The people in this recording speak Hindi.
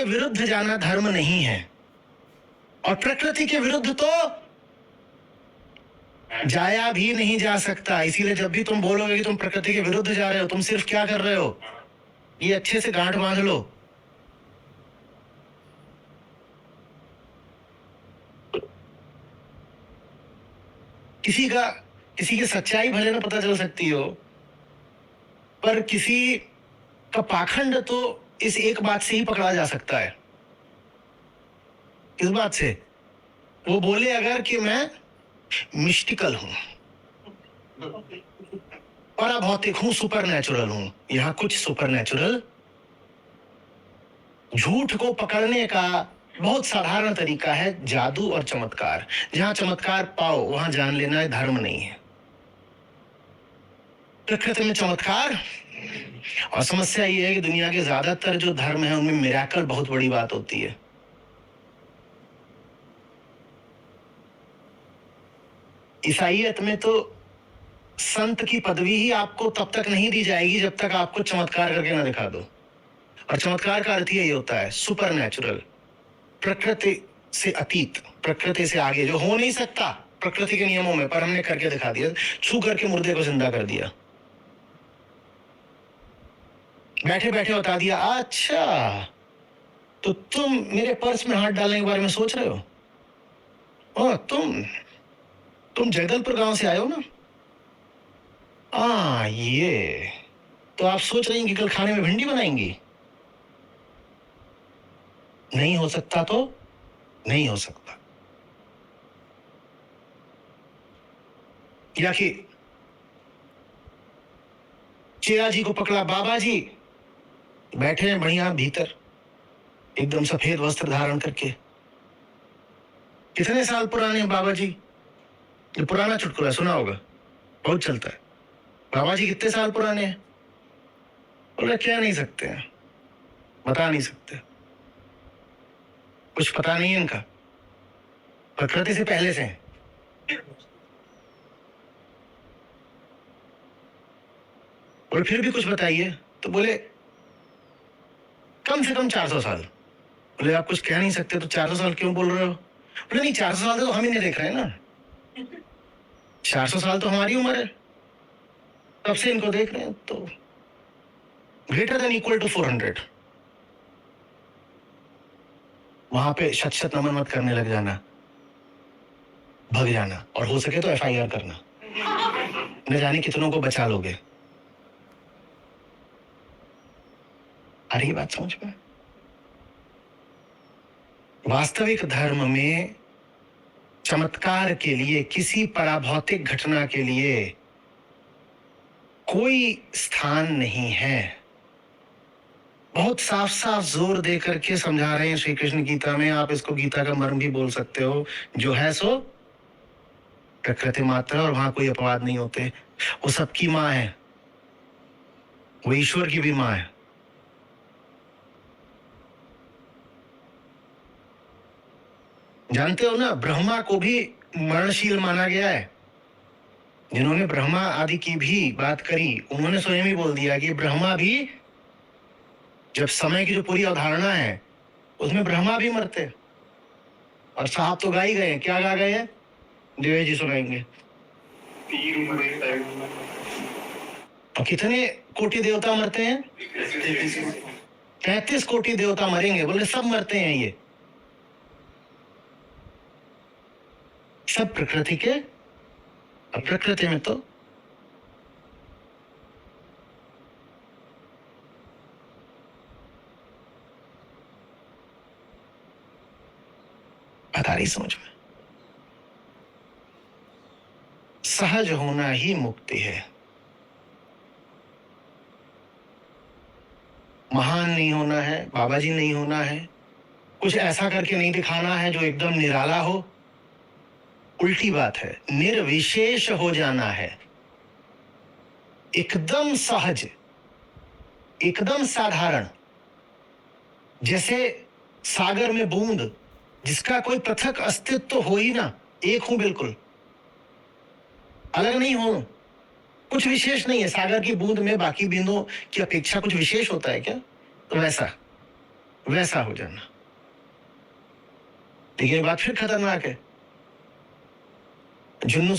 विरुद्ध जाना धर्म नहीं है, और प्रकृति के विरुद्ध तो जाया भी नहीं जा सकता। इसीलिए जब भी तुम बोलोगे कि तुम प्रकृति के विरुद्ध जा रहे हो, तुम सिर्फ क्या कर रहे हो, ये अच्छे से गांठ बांध लो। किसी की सच्चाई भले ना पता चल सकती हो, पर किसी का पाखंड तो इस एक बात से ही पकड़ा जा सकता है। इस बात से वो बोले अगर कि मैं मिस्टिकल हूं, पराभौतिक हूं, सुपर नेचुरल हूं, यहां कुछ सुपर नेचुरल। झूठ को पकड़ने का बहुत साधारण तरीका है जादू और चमत्कार। जहां चमत्कार पाओ वहां जान लेना है धर्म नहीं है। प्रकृति में चमत्कार, और समस्या ये है कि दुनिया के ज्यादातर जो धर्म है उनमें मिरेकल बहुत बड़ी बात होती है। ईसाईयत में तो संत की पदवी ही आपको तब तक नहीं दी जाएगी जब तक आपको चमत्कार करके ना दिखा दो। और चमत्कार का अर्थ यही होता है सुपर नेचुरल, प्रकृति से अतीत, प्रकृति से आगे, जो हो नहीं सकता प्रकृति के नियमों में, पर हमने करके दिखा दिया। छू करके मुर्दे को जिंदा कर दिया, बैठे बैठे बता दिया अच्छा तो तुम मेरे पर्स में हाथ डालने के बारे में सोच रहे हो। ओ, तुम जगदलपुर गांव से आए हो ना। ये तो आप सोच रही हैं कि कल खाने में भिंडी बनाएंगी। नहीं हो सकता तो नहीं हो सकता। या कि चेरा जी को पकड़ा, बाबा जी बैठे हैं बढ़िया भीतर, एकदम सफेद वस्त्र धारण करके। कितने साल पुराने हैं बाबा जी? ये पुराना चुटकुला सुना होगा, बहुत चलता है। बाबा जी कितने साल पुराने हैं? बोले क्या नहीं सकते हैं, बता नहीं सकते, कुछ पता नहीं है इनका, प्रकृति से पहले से हैं। और फिर भी कुछ बताइए तो बोले कम से कम 400 साल। बोले आप कुछ कह नहीं सकते तो 400 साल क्यों बोल रहे हो? बोले नहीं 400 साल तो हम ही नहीं देख रहे हैं ना, 400 साल तो हमारी उम्र है, तब से इनको देख रहे हैं, तो ग्रेटर देन इक्वल टू 400। वहां पे शत शत नमन मत करने लग जाना, भग जाना, और हो सके तो FIR करना, न जाने कितनों को बचा लोगे। आ रही बात समझ में? वास्तविक धर्म में चमत्कार के लिए, किसी पराभौतिक घटना के लिए कोई स्थान नहीं है। बहुत साफ साफ जोर दे करके समझा रहे हैं श्री कृष्ण गीता में। आप इसको गीता का मर्म भी बोल सकते हो, जो है सो प्रकृति मात्र, और वहां कोई अपवाद नहीं होते। वो सबकी मां है, वो ईश्वर की भी मां है। जानते हो ना, ब्रह्मा को भी मरणशील माना गया है। जिन्होंने ब्रह्मा आदि की भी बात करी, उन्होंने स्वयं ही बोल दिया कि ब्रह्मा भी, जब समय की जो पूरी अवधारणा है उसमें ब्रह्मा भी मरते। और साहब तो गा ही गए, क्या गा गए हैं, दिव्य जी सुनाएंगे। और कितने कोटि देवता मरते हैं? 33 कोटि देवता मरेंगे। बोले सब मरते हैं, ये सब प्रकृति के। अब प्रकृति में तो बता रही समझ में, सहज होना ही मुक्ति है। महान नहीं होना है, बाबा जी नहीं होना है, कुछ ऐसा करके नहीं दिखाना है जो एकदम निराला हो। उल्टी बात है, निर्विशेष हो जाना है, एकदम सहज, एकदम साधारण, जैसे सागर में बूंद, जिसका कोई पृथक अस्तित्व तो हो ही ना, एक हूं, बिल्कुल अलग नहीं हूं, कुछ विशेष नहीं है। सागर की बूंद में बाकी बूंदों की अपेक्षा कुछ विशेष होता है क्या? तो वैसा हो जाना। लेकिन ये बात फिर खतरनाक है, जुन्नू